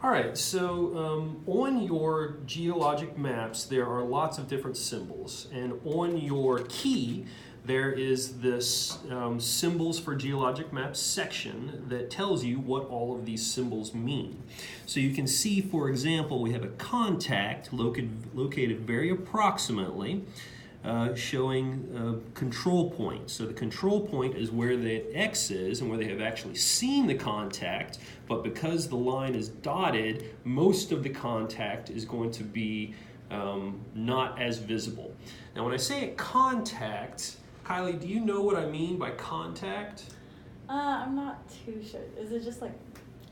All right, so on your geologic maps, there are lots of different symbols. And on your key, there is this symbols for geologic maps section that tells you what all of these symbols mean. So you can see, for example, we have a contact located very approximately, showing a control point. So the control point is where the X is and where they have actually seen the contact, but because the line is dotted, most of the contact is going to be not as visible. Now when I say a contact, Kylie, do you know what I mean by contact? I'm not too sure. Is it just like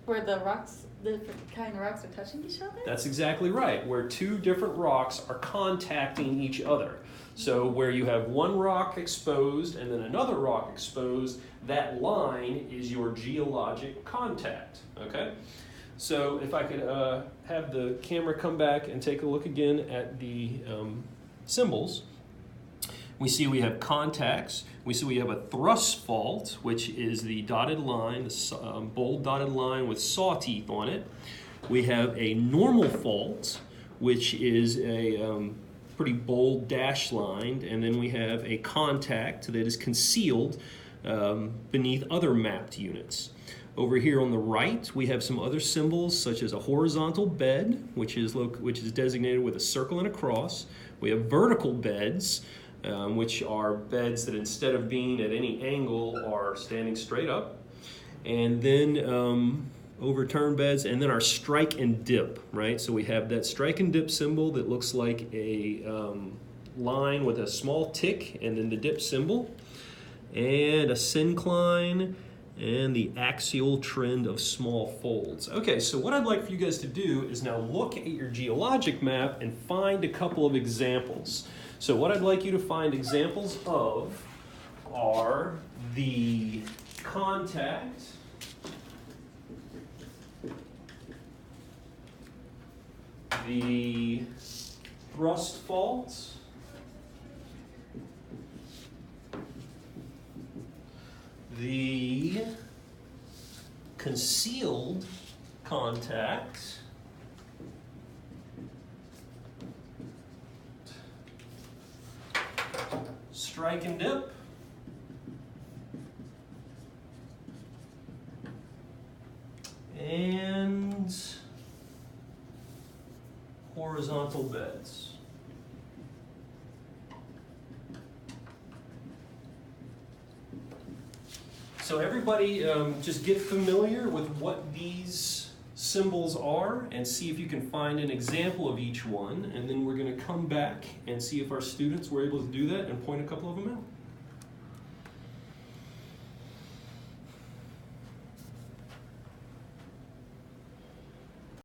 where the rocks, the different kind of rocks are touching each other? That's exactly right, where two different rocks are contacting each other. So where you have one rock exposed and then another rock exposed, that line is your geologic contact, okay? So if I could have the camera come back and take a look again at the symbols. We see we have contacts. We see we have a thrust fault, which is the dotted line, the bold dotted line with saw teeth on it. We have a normal fault, which is a pretty bold dash line, and then we have a contact that is concealed beneath other mapped units. Over here on the right, we have some other symbols such as a horizontal bed, which is designated with a circle and a cross. We have vertical beds, which are beds that instead of being at any angle are standing straight up. And then overturned beds, and then our strike and dip, right? So we have that strike and dip symbol that looks like a line with a small tick, and then the dip symbol, and a syncline, and the axial trend of small folds. Okay, so what I'd like for you guys to do is now look at your geologic map and find a couple of examples. So what I'd like you to find examples of are the contact, the thrust faults, the concealed contact, strike and dip, and horizontal beds. So everybody just get familiar with what these symbols are and see if you can find an example of each one, and then we're going to come back and see if our students were able to do that and point a couple of them out.